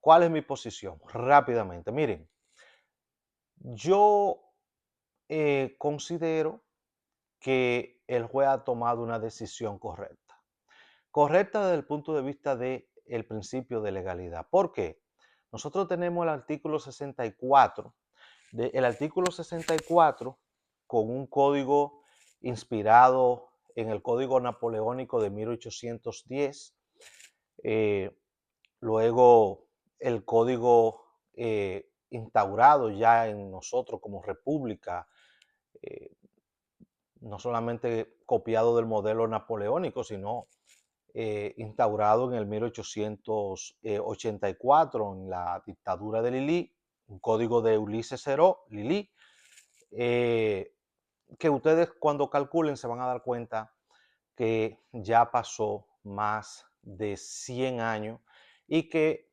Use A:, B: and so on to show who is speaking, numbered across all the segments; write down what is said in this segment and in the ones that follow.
A: ¿Cuál es mi posición? Rápidamente, miren, yo considero que el juez ha tomado una decisión correcta. Correcta desde el punto de vista del principio de legalidad. ¿Por qué? Nosotros tenemos el artículo 64, el artículo 64 con un código inspirado en el código napoleónico de 1810, eh, luego el código instaurado ya en nosotros como república, eh, no solamente copiado del modelo napoleónico, sino instaurado en el 1884 en la dictadura de Lili, un código de Ulises Ceró, Lili, eh, que ustedes cuando calculen se van a dar cuenta que ya pasó más de 100 años y que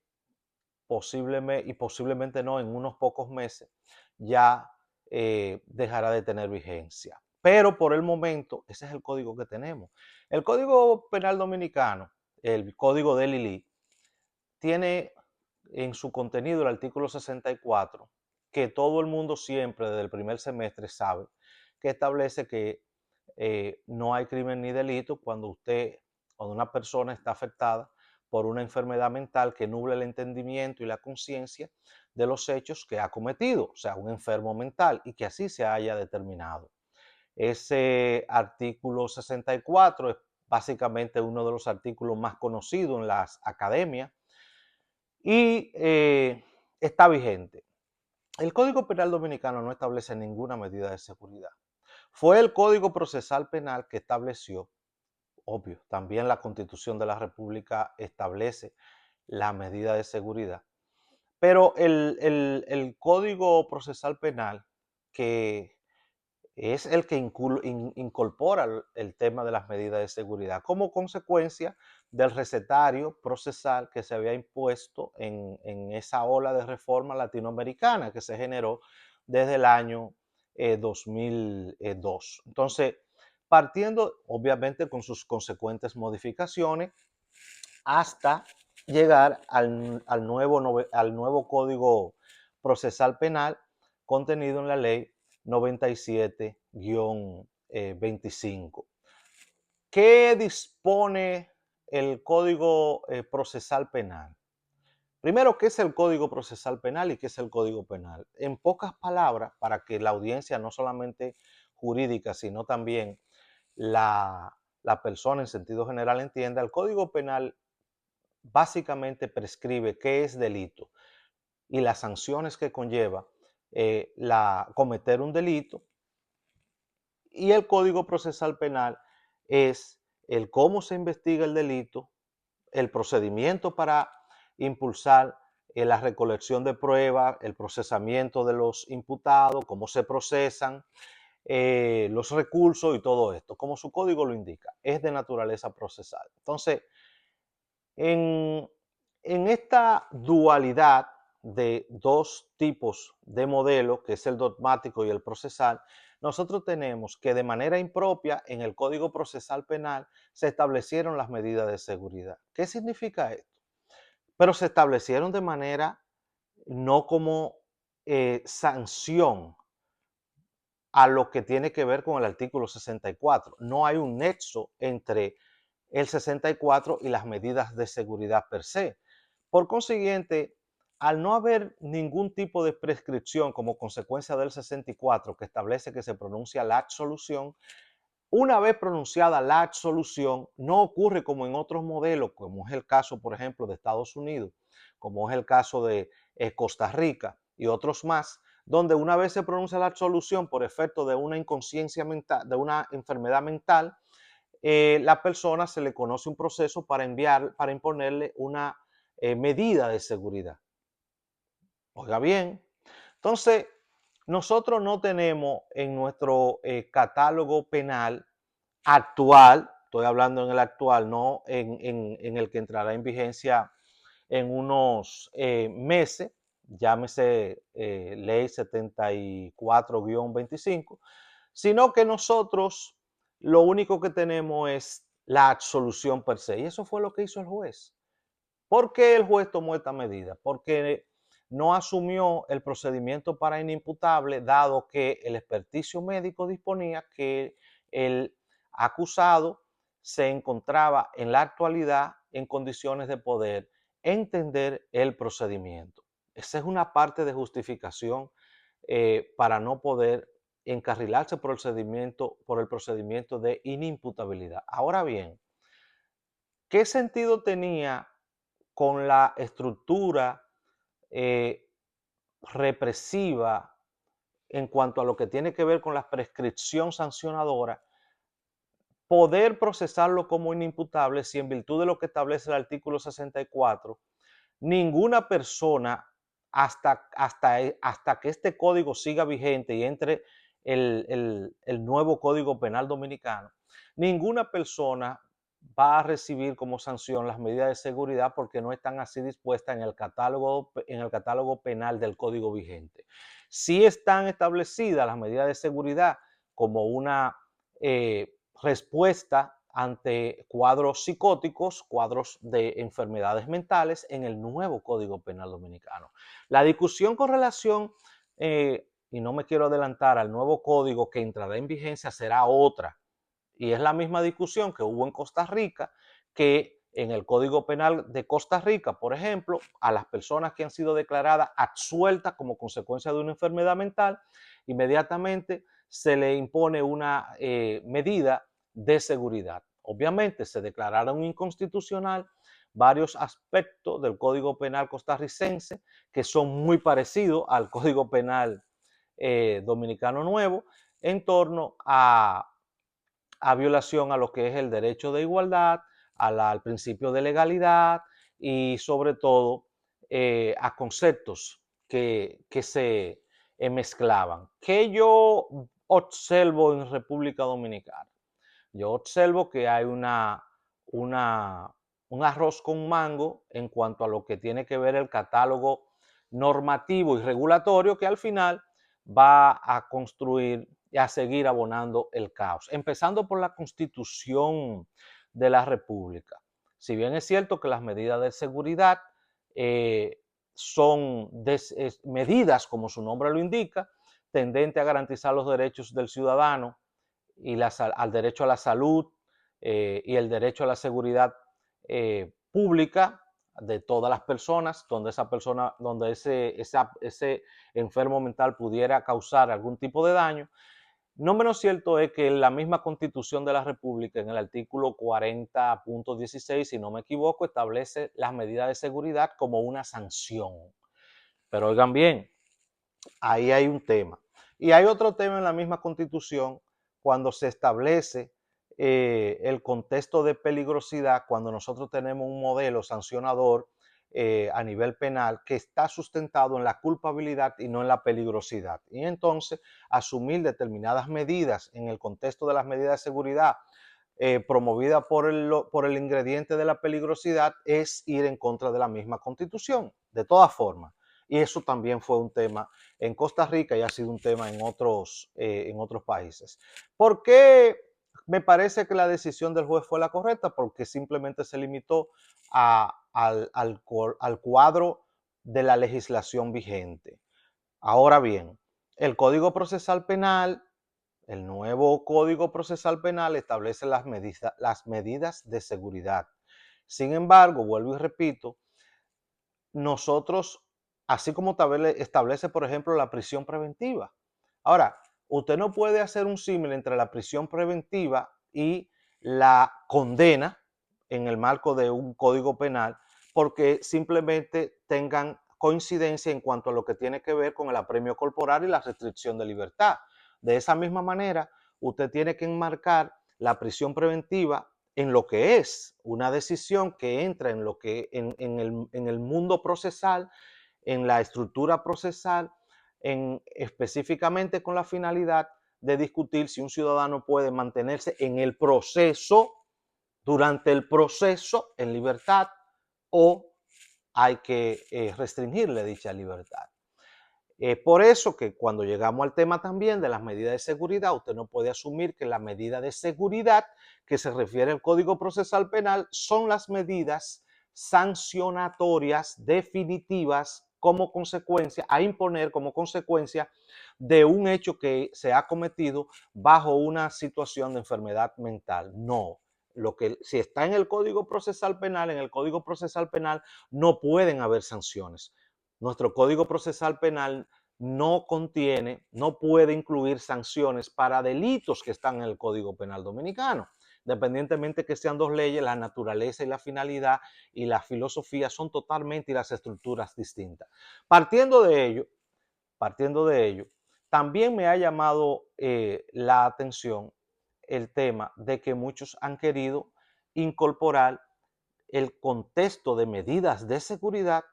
A: posiblemente no, en unos pocos meses ya dejará de tener vigencia. Pero por el momento, ese es el código que tenemos. El Código Penal Dominicano, el Código de Lili, tiene en su contenido el artículo 64, que todo el mundo siempre desde el primer semestre sabe, que establece que no hay crimen ni delito cuando una persona está afectada por una enfermedad mental que nuble el entendimiento y la conciencia de los hechos que ha cometido, o sea, un enfermo mental, y que así se haya determinado. Ese artículo 64 es básicamente uno de los artículos más conocidos en las academias y está vigente. El Código Penal Dominicano no establece ninguna medida de seguridad. Fue el Código Procesal Penal que estableció, obvio, también la Constitución de la República establece la medida de seguridad, pero el Código Procesal Penal, que es el que incorpora el tema de las medidas de seguridad como consecuencia del recetario procesal que se había impuesto en esa ola de reforma latinoamericana que se generó desde el año 2002. Entonces, partiendo obviamente con sus consecuentes modificaciones hasta llegar al nuevo Código Procesal Penal contenido en la ley 97-25. ¿Qué dispone el Código Procesal Penal? Primero, ¿qué es el Código Procesal Penal y qué es el Código Penal? En pocas palabras, para que la audiencia no solamente jurídica, sino también la persona en sentido general entienda, el Código Penal básicamente prescribe qué es delito y las sanciones que conlleva cometer un delito, y el Código Procesal Penal es el cómo se investiga el delito, el procedimiento para impulsar la recolección de pruebas, el procesamiento de los imputados, cómo se procesan, los recursos y todo esto, como su código lo indica, es de naturaleza procesal. Entonces, en, en esta dualidad de dos tipos de modelo, que es el dogmático y el procesal, nosotros tenemos que de manera impropia en el Código Procesal Penal se establecieron las medidas de seguridad. ¿Qué significa esto? Pero se establecieron de manera no como sanción a lo que tiene que ver con el artículo 64. No hay un nexo entre el 64 y las medidas de seguridad per se. Por consiguiente, al no haber ningún tipo de prescripción como consecuencia del 64 que establece que se pronuncia la absolución, una vez pronunciada la absolución, no ocurre como en otros modelos, como es el caso, por ejemplo, de Estados Unidos, como es el caso de Costa Rica y otros más, donde una vez se pronuncia la absolución por efecto de una inconsciencia mental, de una enfermedad mental, la persona se le conoce un proceso para imponerle una medida de seguridad. Oiga bien, entonces nosotros no tenemos en nuestro catálogo penal actual, estoy hablando en el actual, no en el que entrará en vigencia en unos meses, llámese ley 74-25, sino que nosotros lo único que tenemos es la absolución per se. Y eso fue lo que hizo el juez. ¿Por qué el juez tomó esta medida? Porque no asumió el procedimiento para inimputable, dado que el experticio médico disponía que el acusado se encontraba en la actualidad en condiciones de poder entender el procedimiento. Esa es una parte de justificación para no poder encarrilarse por el procedimiento de inimputabilidad. Ahora bien, ¿qué sentido tenía con la estructura eh, represiva en cuanto a lo que tiene que ver con la prescripción sancionadora, poder procesarlo como inimputable si en virtud de lo que establece el artículo 64, ninguna persona hasta que este código siga vigente y entre el nuevo Código Penal Dominicano, ninguna persona va a recibir como sanción las medidas de seguridad porque no están así dispuestas en el catálogo penal del código vigente. Sí están establecidas las medidas de seguridad como una respuesta ante cuadros psicóticos, cuadros de enfermedades mentales en el nuevo Código Penal Dominicano. La discusión con relación, y no me quiero adelantar al nuevo código que entrará en vigencia, será otra. Y es la misma discusión que hubo en Costa Rica, que en el Código Penal de Costa Rica, por ejemplo, a las personas que han sido declaradas absueltas como consecuencia de una enfermedad mental, inmediatamente se le impone una medida de seguridad. Obviamente se declararon inconstitucional varios aspectos del Código Penal costarricense que son muy parecidos al Código Penal dominicano nuevo en torno a violación a lo que es el derecho de igualdad, al principio de legalidad y sobre todo a conceptos que se mezclaban. ¿Qué yo observo en República Dominicana? Yo observo que hay una, un arroz con mango en cuanto a lo que tiene que ver el catálogo normativo y regulatorio que al final va a construir y a seguir abonando el caos. Empezando por la Constitución de la República. Si bien es cierto que las medidas de seguridad son medidas, como su nombre lo indica, tendente a garantizar los derechos del ciudadano y al derecho a la salud y el derecho a la seguridad pública de todas las personas, donde esa persona, donde ese enfermo mental pudiera causar algún tipo de daño. No menos cierto es que la misma Constitución de la República, en el artículo 40.16, si no me equivoco, establece las medidas de seguridad como una sanción. Pero oigan bien, ahí hay un tema. Y hay otro tema en la misma Constitución cuando se establece el contexto de peligrosidad, cuando nosotros tenemos un modelo sancionador a nivel penal que está sustentado en la culpabilidad y no en la peligrosidad. Y entonces asumir determinadas medidas en el contexto de las medidas de seguridad promovida por el ingrediente de la peligrosidad es ir en contra de la misma Constitución, de todas formas. Y eso también fue un tema en Costa Rica y ha sido un tema en otros países. ¿Por qué me parece que la decisión del juez fue la correcta? Porque simplemente se limitó al cuadro de la legislación vigente. Ahora bien, el Código Procesal Penal, el nuevo Código Procesal Penal establece las medidas de seguridad. Sin embargo, vuelvo y repito, nosotros, así como establece, por ejemplo, la prisión preventiva. Ahora, usted no puede hacer un símil entre la prisión preventiva y la condena en el marco de un código penal, porque simplemente tengan coincidencia en cuanto a lo que tiene que ver con el apremio corporal y la restricción de libertad. De esa misma manera, usted tiene que enmarcar la prisión preventiva en lo que es una decisión que entra en lo que en el mundo procesal, en la estructura procesal, específicamente con la finalidad de discutir si un ciudadano puede mantenerse en el proceso, durante el proceso en libertad, o hay que restringirle dicha libertad. Por eso que cuando llegamos al tema también de las medidas de seguridad, usted no puede asumir que la medida de seguridad que se refiere al Código Procesal Penal son las medidas sancionatorias definitivas como consecuencia, a imponer como consecuencia de un hecho que se ha cometido bajo una situación de enfermedad mental. No. Lo que, si está en el Código Procesal Penal, en el Código Procesal Penal no pueden haber sanciones. Nuestro Código Procesal Penal no contiene, no puede incluir sanciones para delitos que están en el Código Penal Dominicano. Independientemente que sean dos leyes, la naturaleza y la finalidad y la filosofía son totalmente y las estructuras distintas. Partiendo de ello, también me ha llamado la atención el tema de que muchos han querido incorporar el contexto de medidas de seguridad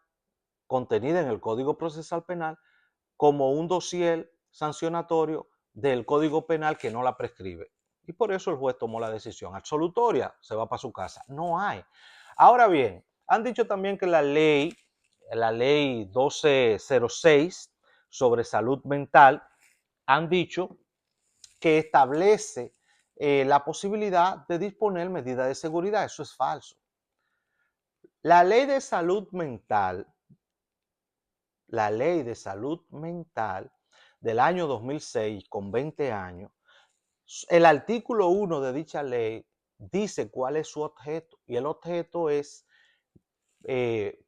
A: contenida en el Código Procesal Penal como un dossier sancionatorio del Código Penal que no la prescribe. Y por eso el juez tomó la decisión absolutoria, se va para su casa. No hay. Ahora bien, han dicho también que la ley 1206 sobre salud mental, han dicho que establece la posibilidad de disponer medidas de seguridad. Eso es falso. La ley de salud mental, la ley de salud mental del año 2006, con 20 años, el artículo 1 de dicha ley dice cuál es su objeto, y el objeto es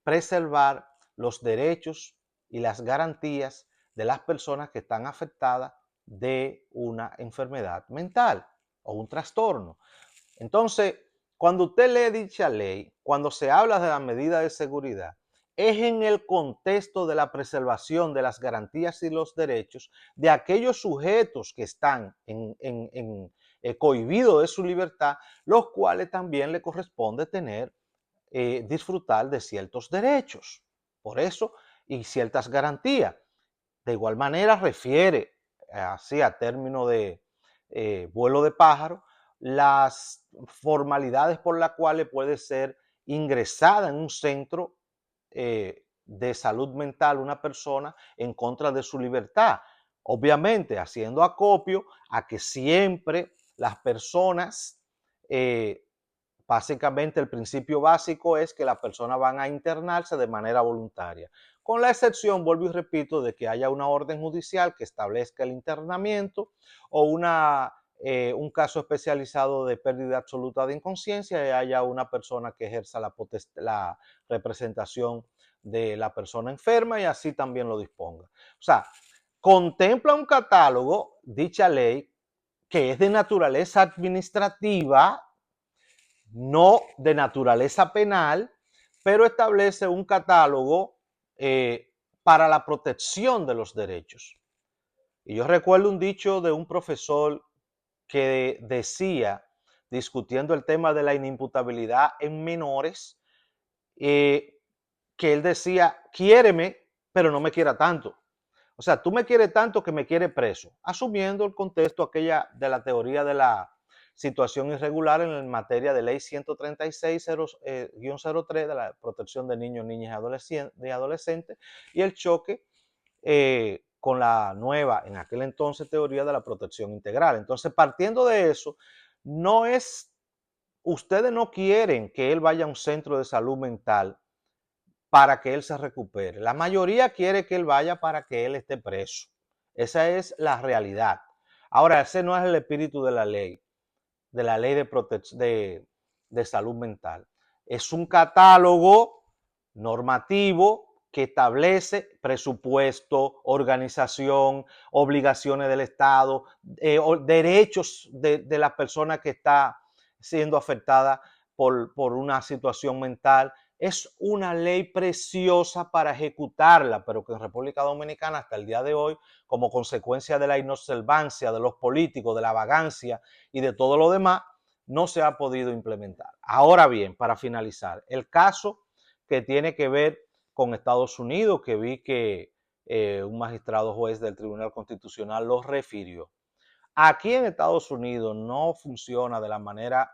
A: preservar los derechos y las garantías de las personas que están afectadas de una enfermedad mental o un trastorno. Entonces, cuando usted lee dicha ley, cuando se habla de la medida de seguridad, es en el contexto de la preservación de las garantías y los derechos de aquellos sujetos que están cohibidos de su libertad, los cuales también le corresponde tener, disfrutar de ciertos derechos. Por eso, y ciertas garantías. De igual manera, refiere, así a término de vuelo de pájaro, las formalidades por las cuales puede ser ingresada en un centro de salud mental una persona en contra de su libertad. Obviamente, haciendo acopio a que siempre las personas, básicamente el principio básico es que las personas van a internarse de manera voluntaria, con la excepción, vuelvo y repito, de que haya una orden judicial que establezca el internamiento o un caso especializado de pérdida absoluta de inconsciencia y haya una persona que ejerza la representación de la persona enferma y así también lo disponga. O sea, contempla un catálogo, dicha ley, que es de naturaleza administrativa, no de naturaleza penal, pero establece un catálogo para la protección de los derechos. Y yo recuerdo un dicho de un profesor que decía, discutiendo el tema de la inimputabilidad en menores, que él decía, quiéreme, pero no me quiera tanto. O sea, tú me quieres tanto que me quieres preso, asumiendo el contexto aquella de la teoría de la situación irregular en materia de ley 136-03 de la protección de niños, niñas y adolescentes y el choque con la nueva, en aquel entonces, teoría de la protección integral. Entonces, partiendo de eso, no es, ustedes no quieren que él vaya a un centro de salud mental para que él se recupere. La mayoría quiere que él vaya para que él esté preso. Esa es la realidad. Ahora, ese no es el espíritu de la ley de salud mental. Es un catálogo normativo que establece presupuesto, organización, obligaciones del Estado, derechos de la persona que está siendo afectada por una situación mental. Es una ley preciosa para ejecutarla, pero que en República Dominicana hasta el día de hoy, como consecuencia de la inobservancia de los políticos, de la vagancia y de todo lo demás, no se ha podido implementar. Ahora bien, para finalizar, el caso que tiene que ver con Estados Unidos, que vi que un magistrado juez del Tribunal Constitucional lo refirió. Aquí en Estados Unidos no funciona de la manera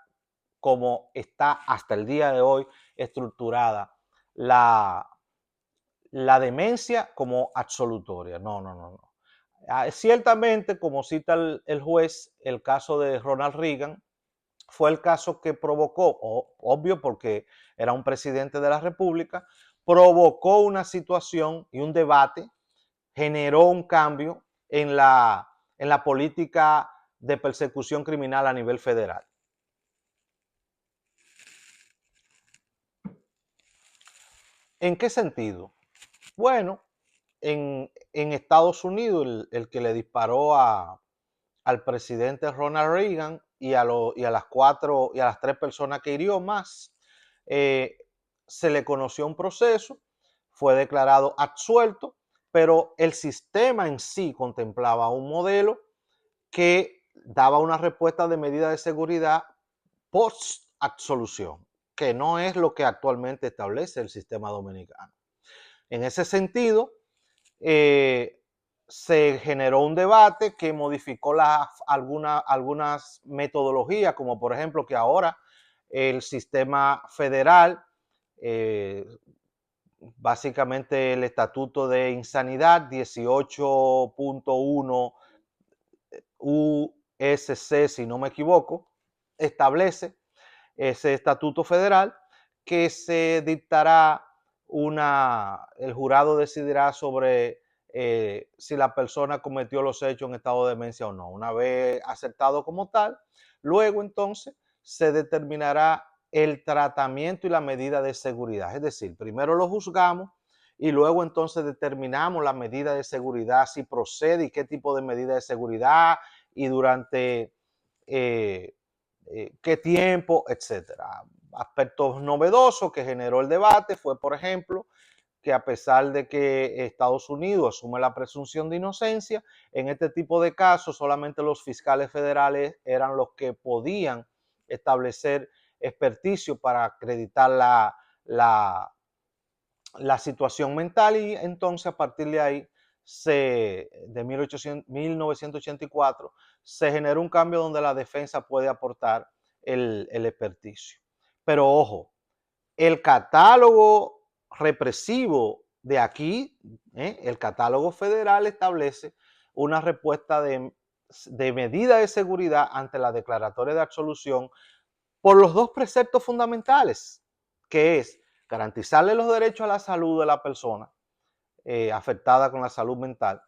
A: como está hasta el día de hoy estructurada la, la demencia como absolutoria. No, no, no, no. Ciertamente, como cita el juez, el caso de Ronald Reagan, fue el caso que provocó, obvio porque era un presidente de la República, provocó una situación y un debate, generó un cambio en la política de persecución criminal a nivel federal. ¿En qué sentido? Bueno, en Estados Unidos, el que le disparó al presidente Ronald Reagan y a las 3 personas que hirió más, eh, se le conoció un proceso, fue declarado absuelto, pero el sistema en sí contemplaba un modelo que daba una respuesta de medida de seguridad post absolución, que no es lo que actualmente establece el sistema dominicano. En ese sentido, se generó un debate que modificó algunas metodologías, como por ejemplo que ahora el sistema federal, eh, básicamente el Estatuto de Insanidad 18.1 USC, si no me equivoco, establece ese estatuto federal que se dictará el jurado decidirá sobre si la persona cometió los hechos en estado de demencia o no. Una vez aceptado como tal, luego entonces se determinará el tratamiento y la medida de seguridad. Es decir, primero lo juzgamos y luego entonces determinamos la medida de seguridad, si procede y qué tipo de medida de seguridad y durante qué tiempo, etcétera. Aspectos novedosos que generó el debate fue, por ejemplo, que a pesar de que Estados Unidos asume la presunción de inocencia, en este tipo de casos solamente los fiscales federales eran los que podían establecer experticio para acreditar la situación mental, y entonces a partir de ahí, de 1984, se generó un cambio donde la defensa puede aportar el experticio. Pero ojo, el catálogo represivo de aquí, el catálogo federal establece una respuesta de medida de seguridad ante la declaratoria de absolución por los dos preceptos fundamentales, que es garantizarle los derechos a la salud de la persona afectada con la salud mental,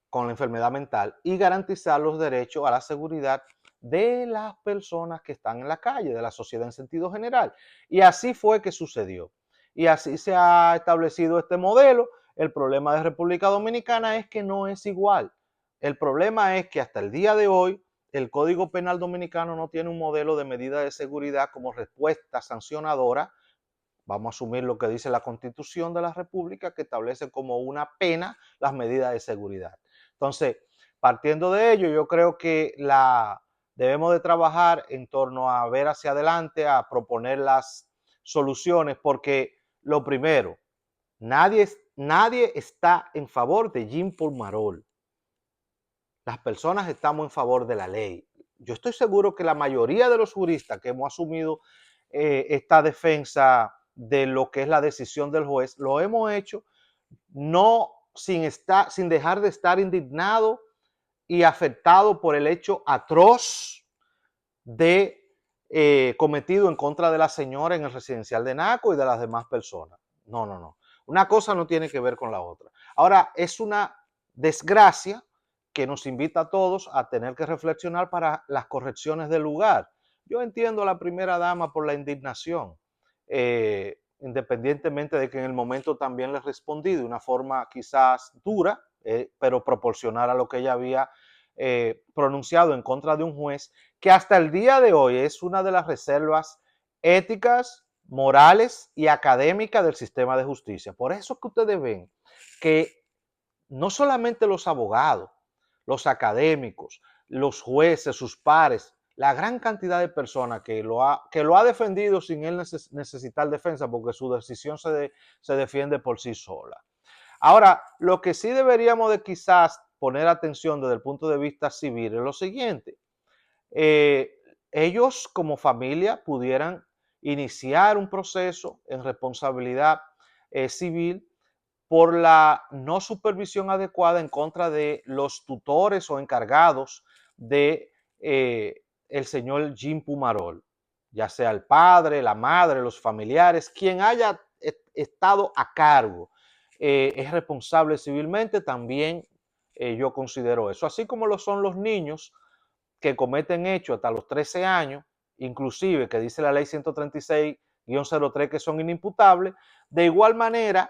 A: con la enfermedad mental, y garantizar los derechos a la seguridad de las personas que están en la calle, de la sociedad en sentido general. Y así fue que sucedió. Y así se ha establecido este modelo. El problema de República Dominicana es que no es igual. El problema es que hasta el día de hoy el Código Penal Dominicano no tiene un modelo de medida de seguridad como respuesta sancionadora. Vamos a asumir lo que dice la Constitución de la República, que establece como una pena las medidas de seguridad. Entonces, partiendo de ello, yo creo que debemos de trabajar en torno a ver hacia adelante, a proponer las soluciones, porque lo primero, nadie está en favor de Jean Paul Marol. Las personas estamos en favor de la ley. Yo estoy seguro que la mayoría de los juristas que hemos asumido esta defensa de lo que es la decisión del juez, lo hemos hecho no sin dejar de estar indignado y afectado por el hecho atroz cometido en contra de la señora en el residencial de Naco y de las demás personas. No, no, no. Una cosa no tiene que ver con la otra. Ahora, es una desgracia que nos invita a todos a tener que reflexionar para las correcciones del lugar. Yo entiendo a la primera dama por la indignación, independientemente de que en el momento también le respondí de una forma quizás dura, pero proporcional a lo que ella había pronunciado en contra de un juez, que hasta el día de hoy es una de las reservas éticas, morales y académicas del sistema de justicia. Por eso es que ustedes ven que no solamente los abogados, los académicos, los jueces, sus pares, la gran cantidad de personas que lo ha defendido sin él necesitar defensa, porque su decisión se defiende por sí sola. Ahora, lo que sí deberíamos de quizás poner atención desde el punto de vista civil es lo siguiente. Ellos como familia pudieran iniciar un proceso en responsabilidad civil por la no supervisión adecuada en contra de los tutores o encargados de el señor Jim Pumarol, ya sea el padre, la madre, los familiares, quien haya estado a cargo, es responsable civilmente, también yo considero eso. Así como lo son los niños que cometen hechos hasta los 13 años, inclusive que dice la ley 136-03 que son inimputables, de igual manera,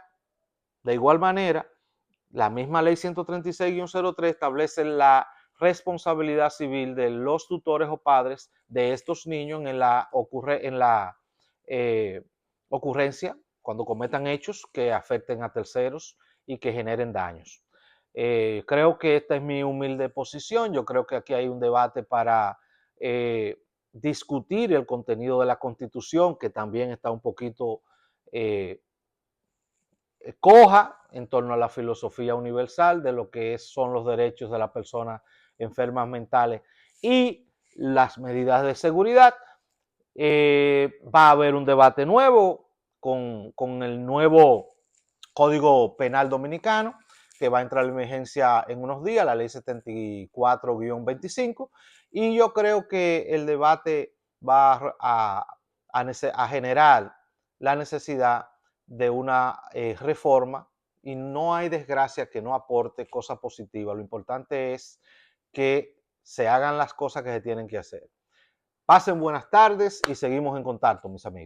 A: la misma ley 136-03 establece la responsabilidad civil de los tutores o padres de estos niños en la ocurrencia, cuando cometan hechos que afecten a terceros y que generen daños. Creo que esta es mi humilde posición. Yo creo que aquí hay un debate para discutir el contenido de la Constitución, que también está un poquito coja en torno a la filosofía universal de lo que son los derechos de las personas enfermas mentales y las medidas de seguridad. Va a haber un debate nuevo con el nuevo Código Penal Dominicano, que va a entrar en vigencia en unos días, la ley 74-25, y yo creo que el debate va a generar la necesidad de una reforma, y no hay desgracia que no aporte cosas positivas. Lo importante es que se hagan las cosas que se tienen que hacer. Pasen buenas tardes y seguimos en contacto, mis amigos.